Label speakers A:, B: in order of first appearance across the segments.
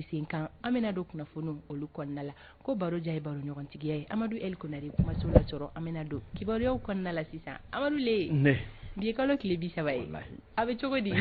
A: sen kan amena do kunnafoni olu kɔnɔna la ko baro jaa ye baro ɲɔgɔntigiya ye Amadu El Konare kumaso la sɔrɔ amena do kibaruyaw kɔnɔna la sisan Amadu le
B: ne
A: bi kalo tile 30 ye a bɛ cogo di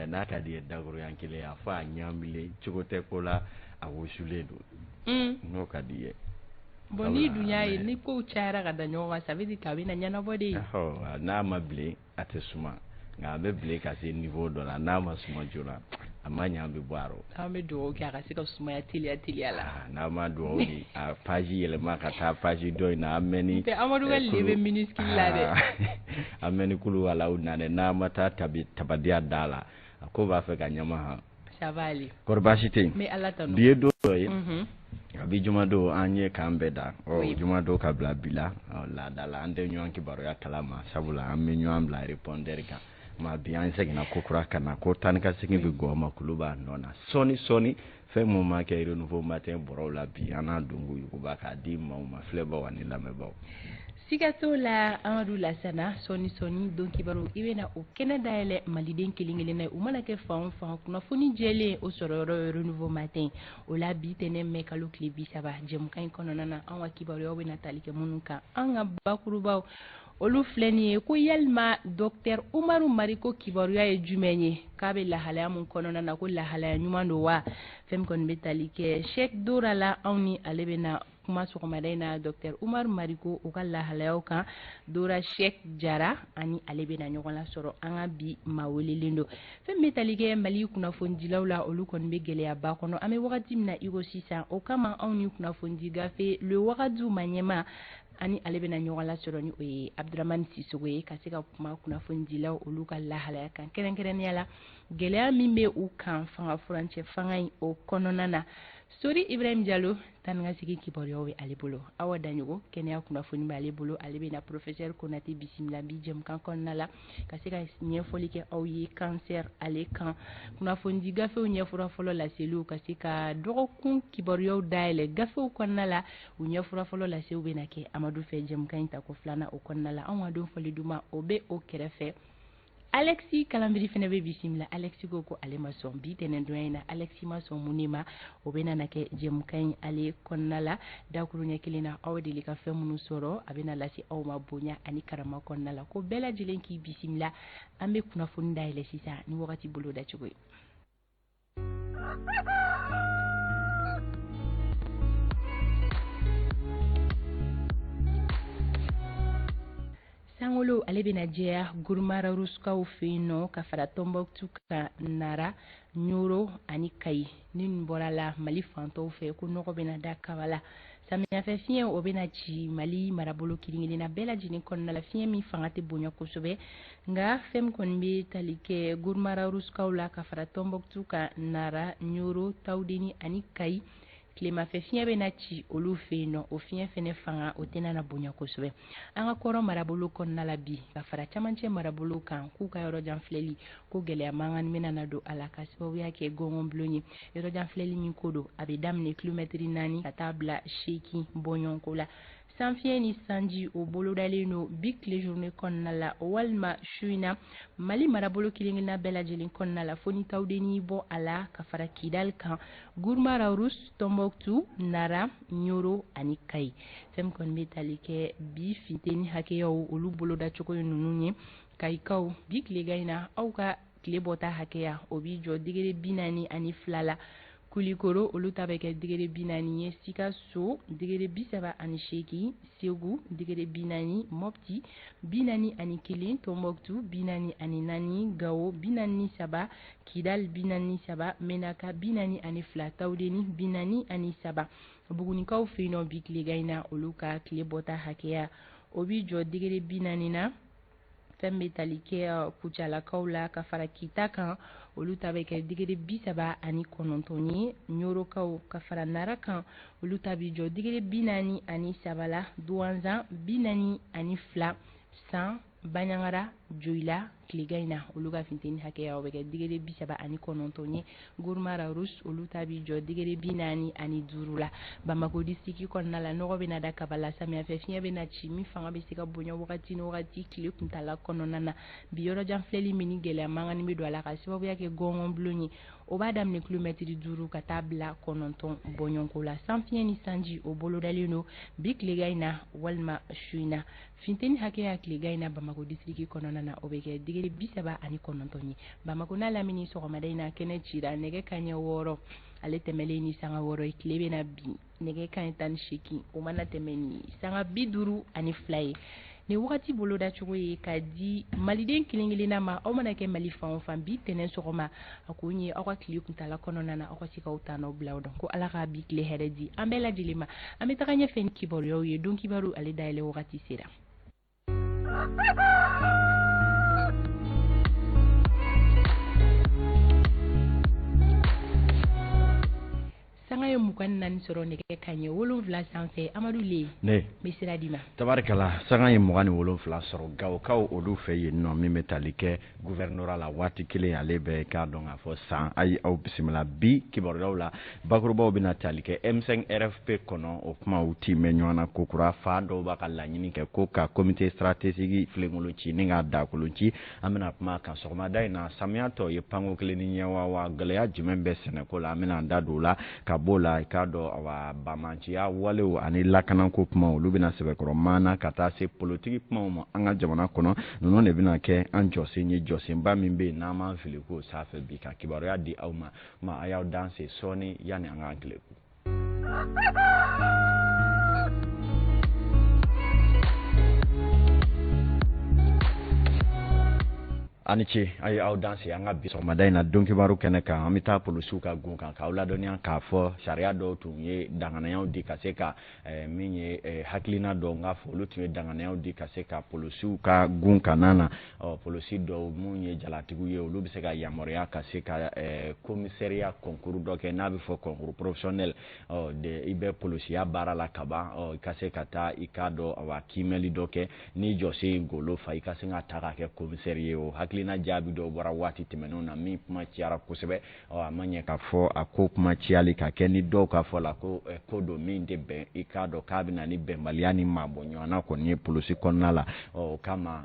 B: n'a ka di ye dakoro yan kelen a fa ɲamile cogo tɛ ko la a wusulen don n'o ka di ye
A: bon ni dunya ye ni ko cayara ka da ɲɔgɔn kan ça veut dire k'a bɛna ɲɛnabɔ de
B: n'a ma bilen a tɛ suma nka a bɛ bilen ka se niveau dɔ la n'a ma suma joona a ma ɲɛ an bɛ bɔ a rɔ an bɛ dugawu kɛ a ka se ka sumaya teliya la
A: n'a
B: ma dugawu di a page yɛlɛma ka taa page dɔ in na an mɛ ni
A: Amadu ka le bɛ ministre la dɛ
B: an mɛ ni kulu wala u na dɛ n'a ma taa tabadiya da la a ko b'a fɛ ka ɲama han
A: ça va aller
B: kɔri baasi tɛ yen
A: mais Ala tanu
B: bi ye don dɔ ye a bi jumadon an ye k'an bɛɛ da jumadon ka bila bi la laada la an tɛ ɲɔgɔn kibaruya kalama sabula an bɛ ɲɔgɔn bila répondeur kan ma bi an seginna ko kura ka na ko tan ka segin bɛ gɔma kulu b'a nɔ na sɔni fɛn mun ma kɛ renouveau matin bɔrɔw la bi an n'a dongo yuguba k'a di maaw ma filɛbaw ani lamɛnbaw
A: Sigaso la Amadu Lasana sɔni don kibaru i bɛna o kɛnɛ dayɛlɛ maliden kelen-kelen na u mana kɛ fan o fan kunnafoni jɛlen o sɔrɔ yɔrɔ renouveau matin o la bi tɛnɛ mɛn kalo tile 30 jɛmukan in kɔnɔna na an ka kibaruyaw bɛna tali kɛ minnu kan an ka bakurubaw olu filɛ nin ye ko yalima Dr Umaru Mariko kibaruya ye jumɛn ye k'a bɛ lahalaya mun kɔnɔna na ko lahalaya ɲuman don wa fɛn kɔni bɛ tali kɛ Sheikh Dora la anw ni ale bɛna kuma sɔgɔmada in na Dr Umaru Mariko u ka lahalayaw kan Dora Sheikh Jara ani ale bɛna ɲɔgɔn la sɔrɔ an ka bi maa welelen don fɛn bɛ tali kɛ Mali kunnafonidilaw la olu kɔni bɛ gɛlɛyaba kɔnɔ an bɛ wagati min na i ko sisan o kama anw ni kunnafonidi gafe le wagadu maɲɛma ani ale bɛna ɲɔgɔn la sɔrɔ ni o ye Abdramani Sisogo ye ka se ka kuma kunnafonidilaw olu ka lahalaya kan kɛrɛnkɛrɛnnenya la gɛlɛya min bɛ u kan fanga furancɛ fanga in o kɔnɔna na Sori Ibrahim Diallo tanikasigi kibaruyaw bɛ ale bolo Awa Daɲogo kɛnɛya kunnafoni b'ale bolo ale bɛna professeur Konate bisimila bi jɛmukan kɔnɔna la ka se ka ɲɛfɔli kɛ aw ye cancer ale kan kunnafonidi gafew ɲɛfura fɔlɔ laseliw ka se ka dɔgɔkun kibaruyaw dayɛlɛ gafew kɔnɔna la u ɲɛfura fɔlɔ lasew bɛna kɛ Amadu fɛ jɛmukan in ta ko filanan o kɔnɔna la anw ka don fɔli duman o bɛ o kɛrɛfɛ Alexis Kalambiri fana bɛ bisimila Alexis ko ale ma sɔn bi tɛnɛn donya in na Alexis ma sɔn mun de ma o bɛna na kɛ jɛmukan in ale kɔnɔna la dakuru ɲɛ kelen na aw deli ka fɛn minnu sɔrɔ a bɛna lase aw ma bonya ani karama kɔnɔna la ko bɛɛ lajɛlen k'i bisimila an bɛ kunnafoni dayɛlɛ sisan ni wagati bolo dacogo ye Sangolo ale bɛna jɛya Gurumara Ruskaw fɛ yen nɔ ka fara Tombouctou ka Nara Nioro ani Kayi ni nin bɔra la Mali fantɔw fɛ ko nɔgɔ bɛna da kaba la samiyafɛ fiɲɛ o bɛna ci Mali marabolo kelen-kelen na bɛɛ lajɛlen kɔnɔna la fiɲɛ min fanga tɛ bonya kosɛbɛ nka fɛn min kɔni bɛ tali kɛ Gurumara Ruskaw la ka fara Tombouctou ka Nara Nioro Tawdeni ani Kayi tilemafɛ fiɲɛ bɛna ci olu fɛ yen nɔ o fiɲɛ fɛnɛ fanga o tɛna na bonya kosɛbɛ an ka kɔrɔ marabolo kɔnɔna la bi ka fara camancɛ marabolo kan k'u ka yɔrɔ janfilɛli ko gɛlɛya mankan bɛna na don a la ka sababuya kɛ gɔngɔn bulon ye yɔrɔ janfilɛli min ko don a bɛ daminɛ kilomɛtiri 4 ka taa bila 8 bɔɲɔgɔnko la sanfiɲɛ ni sanji o bolodalen don bi tile journée kɔnɔna la walima su in na Mali marabolo kelen-kelenna bɛɛ lajɛlen kɔnɔna la fo ni Tawdeni bɔ a la ka fara Kidal kan Gurumara Rus Tombouctou Nara Nioro ani Kayi fɛn kɔni bɛ tali kɛ bi finteni hakɛyaw olu bolodacogo ye ninnu ye Kayikaw bi tilega in na aw ka tile bɔta hakɛya o bi jɔ degere 42 la Kulikoro olu ta bɛ kɛ degere 40 ye Sikaso degere 38 Segu degere 40 Mopti 41 Tombouctou 44 Gao 43 Kidal 43 Menaka 42 Tawdeni 43 Bugunikaw fɛ yen nɔ bi tilega in na olu ka tile bɔta hakɛya o bi jɔ degere 40 na fɛn bɛ tali kɛ Kucalakaw la ka fara Kita kan olu ta bɛ kɛ degere 39 ye Niorokaw ka fara Nara kan olu ta bi jɔ degere 43 la Douanzan 42 San Banyangara Joila Klegaina Oluga Finteni Hakea Obega Digere Bisaba Ani Konontonye Gourmara Rus Olutabi Jo Digere Binani Ani Durula Bamako Distriki Konala Noro Benada Kabala Samia Fefia Benachi Mi Fanga Besika Bonyo Wakati no Wati Klip Ntala Kononana Bioro Janfleli Mini Gele Mangani Midwala Kasiwa Yake Gongon Blonyi Obadam ne kilometri duru katabla kononton bonyonkola sanfien ni sanji obolo dalino bik legaina walma shuina finteni hake ya legaina bamako distriki kononana obeke digere bisaba ani konontoni bamako na lamini so madaina kene chira nege kanye woro ale temele ni sanga woro iklebe na bi nege kanye tan shiki o mana temeni sanga biduru ani fly ni wakati bolo da chugo ye kadi maliden kilingilina ma o mana ke mali fan bi tenen sogoma akunyi akwa kliuk ntala kononana akwa sika utano blawdo ko ala ga bi kle heredi ambela dilima ametakanya fen kiboro yo ye donc kibaru ale daile wakati sera sanga yo mukan nan soro ne ke kanye wolum vla sanfe amadou le
B: ne
A: misira dima
B: tabarkala sanga yo mugani wolum vla soro gaw kaw odu fe ye no mi metalike gouverneur la wati kile ale be ka don afo san ay au bisimila bi kiboro la bakruba obina talike M5 RFP kono o kuma uti menyona kokura fa do bakala nyini ke ko ka comité stratégique flengolo chi ninga da kulunchi amena kuma kan sokma dai na samiato ye pango kile ni nyawa wa galaya jimembe sene ko la amena ndadula ka bola ikado awa bamanchi ya wale ani lakana ko kuma olu bina sebe koromana kata se politique kuma mo anga jamana kono nono ne bina ke anjosi ni josi mba mimbe na ma filiko safe bi ka kibaro ya di auma ma ayaw danse soni yani anga angleku anichi ay audansi anga biso madaina donki baru keneka amita polusuka gunka ka uladonia ka fo sharia do tunye dangana yaw di kaseka minye haklina do nga fo lutunye dangana yaw di kaseka polusuka gunka nana polusi do munye jalatigu ye olubiseka yamoria kaseka commissariat concours do ke nabi fo concours professionnel de ibe polusi ya bara la kaba kaseka ta ikado awa kimeli doke ni josi golo fa ikasenga taka ke commissariat o na jabi do bora wati timeno na mi kuma chiara kusebe amanye ka fo akopuma chiali ka keni do ka fo la ko kodo minde be ikado kabina ni be maliani mabonyo na ko ni pulusi konala kama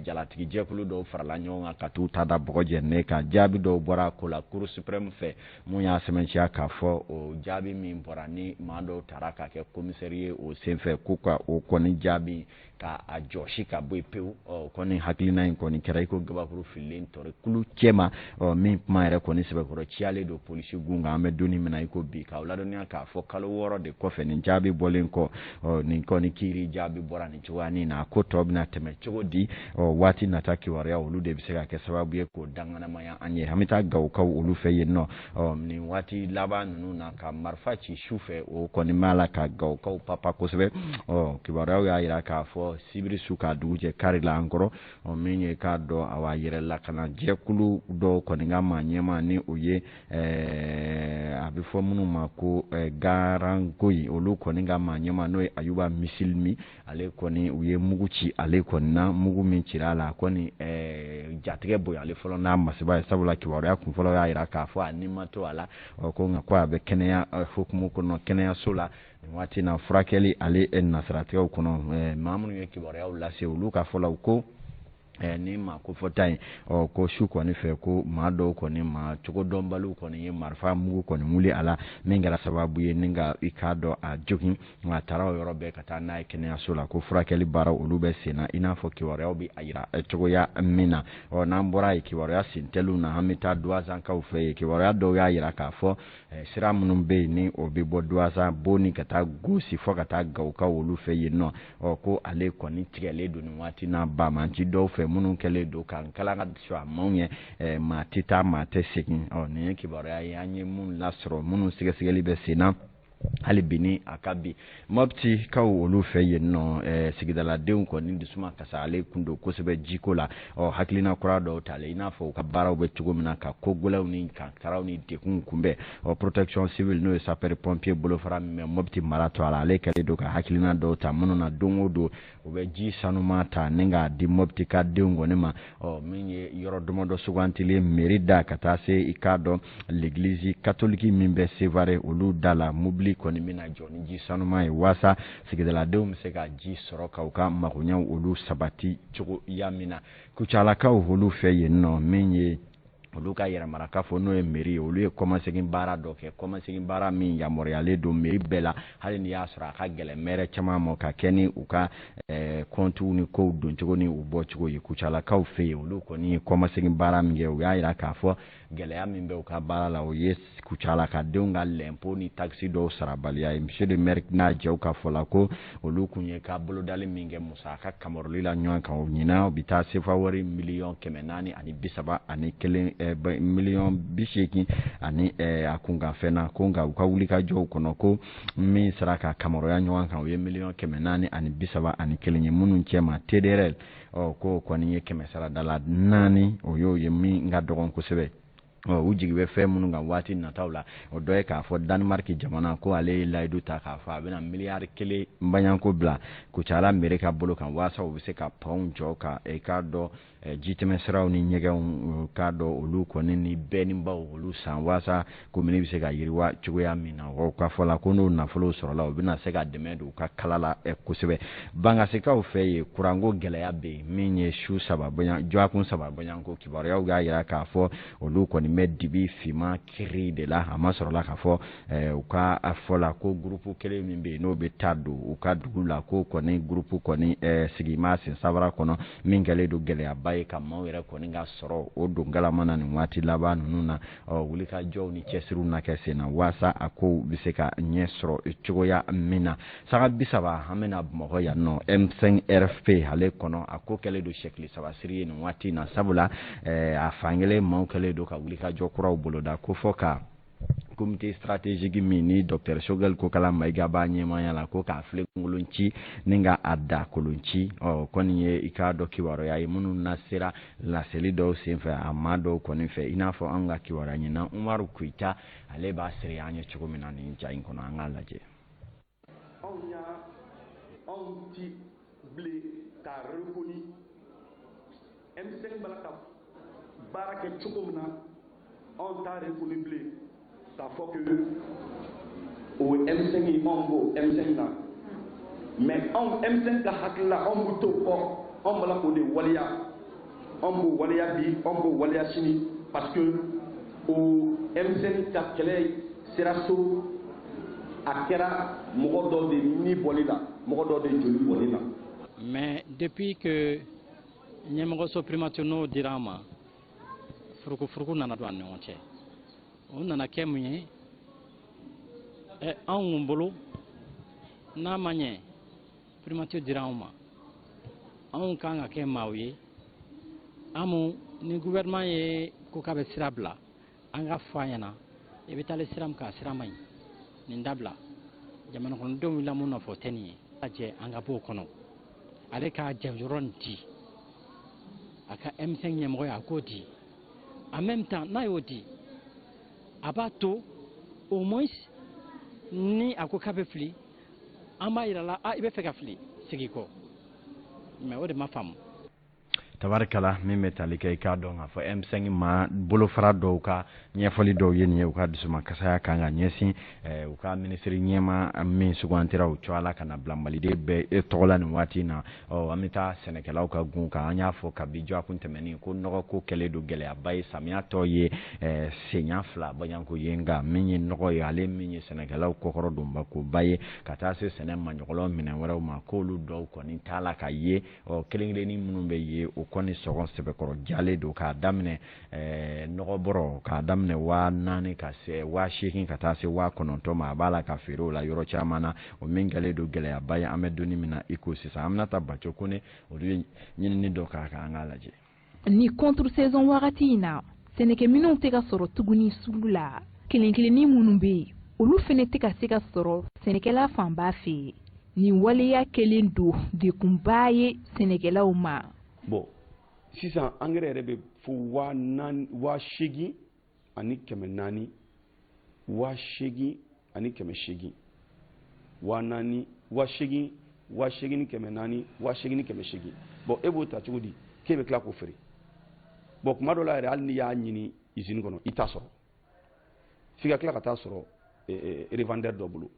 B: jalatigi jekulu do farala nyonga ka tuta da boje ne ka jabi do bora ko la cour supreme fe munya semenchia ka fo o jabi mi borani mando taraka ke commissariat o senfe kuka o koni jabi ka a joshi ka boy peu koni haklina koni kera ko gaba kuru filin tore kulu chema min maire koni sebe ko chiale do police gunga ame doni mina iko bi ka wala donia ka fo kalo woro de ko fe ni jabi bolen ko ni koni kiri jabi bora ni chwani na ko tobna teme chogodi wati nataki wari ya olu de biseka ke sababu ye ko dangana maya anye hamita gaw ka olu fe yenno ni wati laba nunu na ka marfachi shufe o koni mala ka gaw ka papa ko sebe kibara ya ira ka fo sibiri suka duje kari la angoro menye ka do awa yere la kana jekulu do koninga manyema ni uye abifo munu mako garangoyi olu koninga manyema no ayuba misilmi ale koni uye muguchi ale konna mugu minchirala koni jatege boy ale folo na masiba sabula kiwaro ya kumfolo ya ira ka fo animato ala ko ngakwa be kenya hukumu kono kenya sola wati na frakeli ale en nasratia kono mamunu ye kiwaro ya ulase ulu ka fola uko ni ma ko fotai ko shuko ni fe ko ma do ko ni ma chuko dombalu ko ni marfa mugu ko ni muli ala mengara sababu ye ninga ikado a jogging ma taraw yorobe kata na kenya sola ko frakeli bara ulube sena ina fo kiwaro obi ayira chuko ya mina na mbora ikiwaro ya sintelu na hamita duaza ka ufe kiwaro ya do ya yira ka fo sira munum be ni obi bo duaza boni kata gosi fo kata gauka ulu fe yino ko ale ko ni tigele do ni wati na ba manti do fe munu kele do kan kala ga shwa monye ma tita ma te sekin ni kibaro ya anye mun lasro munu sigeseli be sina hali bini akabi mopti ka olu fe yen no sigidala deun ko ni dusuma kasa ale kundo ko sebe jiko la o haklina kura do tale ina fo ka baraw be tugo mina ka kogulaw ni ka karaw ni dekun kumbe o protection civil no sapeur pompier bolo fara me mopti marato ala ale kale do ka haklina do ta mununa dongo do o be ji sanuma ta ninga di mopti ka deun go ne ma o minye yoro domo do sugantile merida kata se ikado l'église catholique mimbe sevare olu dala mubli koni mina joni ji sanuma e wasa sigidala deum se ka ji soroka uka makunya olu sabati chugo yamina kuchala ka olu fe yenno menye olu ka yɛrɛ maraka fo n'o ye mairie olu ye kɔmasegin baara dɔ kɛ kɔmasegin baara min yamaruyalen don mairie bɛɛ la hali ni y'a sɔrɔ a ka gɛlɛn maire caman ma ka kɛ ni u ka comptes ni kow don cogo ni u bɔ cogo ye kucalakaw fɛ yen olu kɔni ye kɔmasegin baara min kɛ u y'a jira k'a fɔ gɛlɛya min bɛ u ka baara la o ye kucalakadenw ka l'impôt ni taxe dɔw sarabaliya ye monsieur le maire n'a jɛw ka fɔ la ko olu kun ye ka bolodali min kɛ musaka kamaroli la ɲɔgɔn kan o ɲinan u bɛ taa sefa wari miliyɔn 431 miliyɔn 80 ani a kunkanfɛnna ko nka u ka wuli ka jɔw kɔnɔ ko min sera ka kamaroya ɲɔgɔn kan o ye miliyɔn 431 ye minnu cɛ ma TDRL ko kɔni ye 100 saradala 4 o y'o ye min ka dɔgɔn kosɛbɛ u jigi bɛ fɛn minnu kan waati nataw la o dɔ ye k'a fɔ Danemark jamana ko ale ye layidu ta k'a fɔ a bɛna miliyari 1 baɲanko bila Kucala mairie ka bolo kan waasa u bɛ se ka panw jɔ ka i k'a dɔn jitɛmɛsiraw ni ɲɛgɛnw k'a dɔn olu kɔni ni bɛnnibaw olu san waasa commune bɛ se ka yiriwa cogoya min na o ka fɔ la ko n'o nafolo sɔrɔla u bɛna se ka dɛmɛ don u ka kala la kosɛbɛ bangasikaw fɛ yen kuranko gɛlɛya bɛ yen min ye su 3 jɔakun 3 baɲanko kibaruyaw y'a jira k'a fɔ olu kɔni bɛ dibi fima kiri de la a ma sɔrɔla k'a fɔ u ka fɔ la ko groupe kelen min bɛ yen n'o bɛ taa don u ka dugu la ko kɔni groupe kɔni sigima sen sabara kɔnɔ min kɛlen don gɛlɛyaba ye ka maaw yɛrɛ kɔni ka sɔrɔ o don galamana nin waati laban ninnu na wuli ka jɔw ni cɛsiriw na kɛ sen na waasa a ko bɛ se ka ɲɛ sɔrɔ cogoya min na saga 30 an bɛna Bamakɔ yan nɔ M5 RFP ale kɔnɔ a ko kɛlen don sɛkili sabasiri ye nin waati na sabula a fankelen maaw kɛlen don ka wuli ka jɔ kuraw boloda ko fɔ ka comité stratégique min ni Dr Shogel Kokala Mayiga b'a ɲɛmaaya la ko k'a filɛ kolon ci ni ka a da kolon ci kɔni ye i k'a dɔn kibaruya ye minnu na sera laseli dɔw senfɛ a maa dɔw kɔni fɛ i n'a fɔ an ka kibaruya ɲinan Umaru Kuyita ale b'a siri an ye cogo min na nin ja in kɔnɔ an k'a lajɛ.
C: Anw ti bilen k'a reconi M5 bala ka baara kɛ cogo min na anw t'a reconi bilen k'a fɔ que o M5 ye anw b'o M5 na mais anw M5 ka hakili la anw b'u to kɔ anw bala k'o de waleya anw b'o waleya bi anw b'o waleya sini parce que o M5 ka kɛlɛ sera so a kɛra mɔgɔ dɔ de ni bɔli la mɔgɔ dɔ de joli bɔli la.
D: Mais depuis que ɲɛmɔgɔso primature n'o dira an ma furuku nana don an ni ɲɔgɔn cɛ o nana kɛ mun ye anw bolo n'a ma ɲɛ primature dira anw ma anw kan ka kɛ maaw ye amu ni gouvernement ye ko k'a bɛ sira bila an ka fɔ a ɲɛna i bɛ taale sira min kan sira man ɲi nin dabila jamana kɔnɔdenw wulila mun nɔfɛ o tɛ nin ye a jɛ an ka bɔ o kɔnɔ ale k'a jɛyɔrɔ nin di a ka M5 ɲɛmɔgɔ a k'o di en même temps n'a y'o di a b'a to au moins ni a ko k'a bɛ fili an b'a yira la i bɛ fɛ ka fili segin kɔ mais o de ma faamu.
B: Tabarikala min bɛ tali kɛ i k'a dɔn k'a fɔ M5 ma bolofara dɔw ka ɲɛfɔli dɔw ye nin ye u ka dusuma kasaya kan ka ɲɛsin u ka ministre ɲɛma min sugantira u cɔ ala ka na bila maliden bɛɛ tɔgɔ la nin waati na an bɛ taa sɛnɛkɛlaw ka gun kan an y'a fɔ kabi jɔ a kun tɛmɛnen ko nɔgɔ ko kɛlen don gɛlɛyaba ye samiya tɔ ye senya 2 baɲanko ye nka min ye nɔgɔ ye ale min ye sɛnɛkɛlaw kɔkɔrɔ don bakoba ye ka taa se sɛnɛ maɲɔgɔnw minɛn wɛrɛw ma k'olu dɔw kɔni t'a la ka ye kelen-kelennin minnu bɛ ye o kɔni sɔgɔn sɛbɛkɔrɔ jalen don k'a daminɛ nɔgɔbɔrɔ k'a daminɛ 4,000 ka se 8,000 ka taa se 9,000 ma a b'a la ka feere o la yɔrɔ caman na o min kɛlen don gɛlɛyaba ye an bɛ donni min na i ko sisan an bɛna taa Baco Kone olu ye ɲinini dɔ k'a kan an k'a lajɛ.
E: Ni contre saison wagati in na sɛnɛkɛminɛnw tɛ ka sɔrɔ tuguni sugu la kelen-kelennin minnu bɛ yen olu fɛnɛ tɛ ka se ka sɔrɔ sɛnɛkɛla fanba fɛ. Ni waleya kelen do de kunba ye sɛnɛkɛlaw ma.
C: Bon sisan engrais yɛrɛ bɛ fo 8,800 ani 400 8,800 ani 800 8,800 8,800 8,800 400 8,800 800. Bon e b'o ta cogo di k'e bɛ tila k'o feere. Bon kuma dɔ la yɛrɛ hali n'i y'a ɲini usine kɔnɔ i t'a sɔrɔ f'i ka tila ka taa sɔrɔ revendeur dɔ bolo.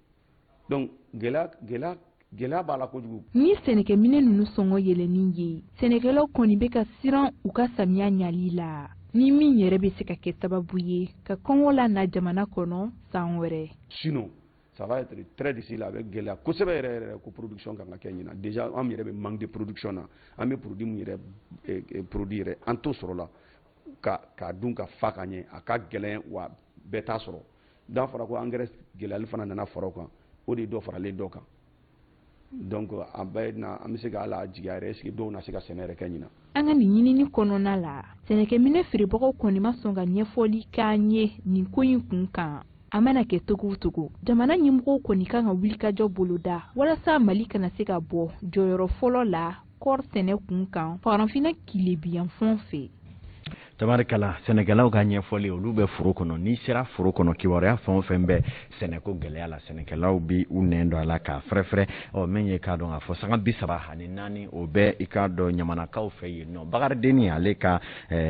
C: Donc gɛlɛya b'a la kojugu.
E: Ni sɛnɛkɛminɛ ninnu sɔngɔ yɛlɛnin ye sɛnɛkɛlaw kɔni bɛ ka siran u ka samiya ɲali la ni min yɛrɛ bɛ se ka kɛ sababu ye ka kɔngɔ la na jamana kɔnɔ san wɛrɛ.
C: Sinon ça va être très difficile avec gɛlɛya kosɛbɛ yɛrɛ ko production kan ka kɛ ɲina déjà an yɛrɛ bɛ manque de production na an bɛ produit min yɛrɛ produit yɛrɛ an t'o sɔrɔ la ka dun ka fa ka ɲɛ a ka gɛlɛn wa bɛɛ t'a sɔrɔ n'a fɔra ko engrais gɛlɛyali fana nana fara o kan o de ye dɔ faralen dɔ kan. Donc an bɛ se ka ala jigiya yɛrɛ est-ce que dɔw na se ka sɛnɛ yɛrɛ kɛ ɲina.
E: An ka nin ɲinini kɔnɔna la sɛnɛkɛminɛ feerebagaw kɔni ma sɔn ka ɲɛfɔli k'an ye nin ko in kun kan. A mana kɛ togo o togo jamana ɲɛmɔgɔw kɔni kan ka wulikajɔ boloda walasa Mali kana se ka bɔ jɔyɔrɔ fɔlɔ la kɔɔri sɛnɛ kun kan farafinna kilebiyanfan fɛ.
B: Tabarikala sɛnɛkɛlaw ka ɲɛfɔli olu bɛ foro kɔnɔ n'i sera foro kɔnɔ kibaruya fɛn o fɛn bɛ sɛnɛko gɛlɛya la sɛnɛkɛlaw bi u nɛn don a la k'a fɛrɛfɛrɛ min ye k'a dɔn k'a fɔ sanga 34 o bɛ i k'a dɔn ɲamanakaw fɛ yen nɔ Bakaridenni ale ka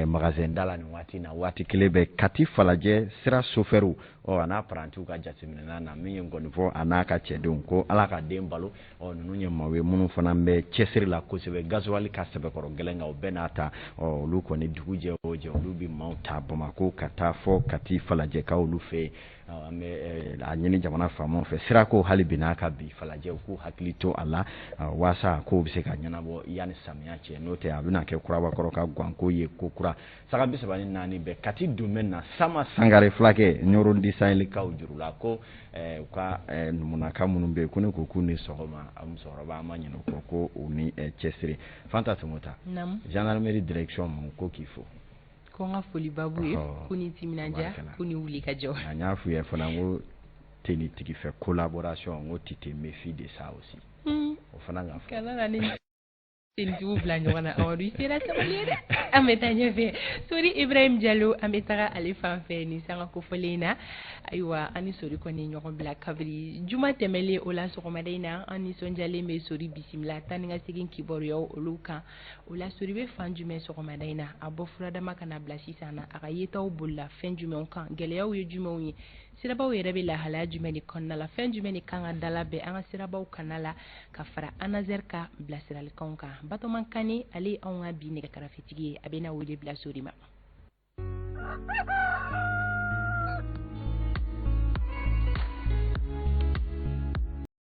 B: magasin da la nin waati na waati kelen bɛ Kati Falajɛ sira sofɛriw a n'a parantiw ka jateminɛ na min ye nkɔni fɔ a n'a ka cɛdenw ko ala ka den balo ninnu ye maaw ye minnu fana bɛ cɛsiri la kosɛbɛ gasoil ka sɛbɛkɔrɔ gɛlɛn kan o bɛɛ n'a ta olu kɔni dugu jɛ o jɛ olu bɛ maaw ta Bamakɔ ka taa fɔ Kati Falajɛ ka olu fɛ an bɛ a ɲini jamana faamaw fɛ sirako hali bi n'a ka bi Falajɛ k'u hakili to a la waasa k'o bɛ se ka ɲɛnabɔ yanni samiya cɛ n'o tɛ a bɛna kɛ kurabakɔrɔ ka guwanko ye ko kura saga 34 bɛɛ Kati domaine na Sama Sangare fulakɛ Ɲɔrɔndi Sahɛlikaw juru la ko u ka numunaka minnu bɛ yen ko ne ko k'u ni sɔgɔma a musokɔrɔba an ma ɲinɛ o kɔ ko u ni cɛsiri Fanta Tumota gendarmerie direction mun ko k'i fo.
A: Ko n ka foli babu ye ko ni timinanja ko ni wuli ka jɔ.
B: N y'a f'u ye fana n ko tenitigi fɛ collaboration n ko tu te méfies de ça aussi. O fana ka fɔ.
A: Kana ni tenitigiw bila ɲɔgɔn na Amadu i sera sabali ye dɛ. An bɛ taa ɲɛfɛ Sori Ibrahim Diallo an bɛ taga ale fan fɛ nin sanga kofɔlen na ayiwa an ni Sori kɔni ɲɔgɔn bila kabiri juma tɛmɛlen o la sɔgɔmada in na an nisɔndiyalen bɛ Sori bisimila tan ni ka segin kibaruyaw olu kan o la Sori bɛ fan jumɛn sɔgɔmada in na a bɔ furadama kana bila sisan na a ka yetaw bolila fɛn jumɛnw kan gɛlɛyaw ye jumɛnw ye sirabaw yɛrɛ bɛ lahalaya jumɛn de kɔnɔna la fɛn jumɛn de kan ka dalabɛn an ka sirabaw kana la ka fara Anazer ka bilasiralikanw kan Batɔma Kane ale anw ka bi nɛgɛ karafetigi ye a bɛ na wele bila Sori ma.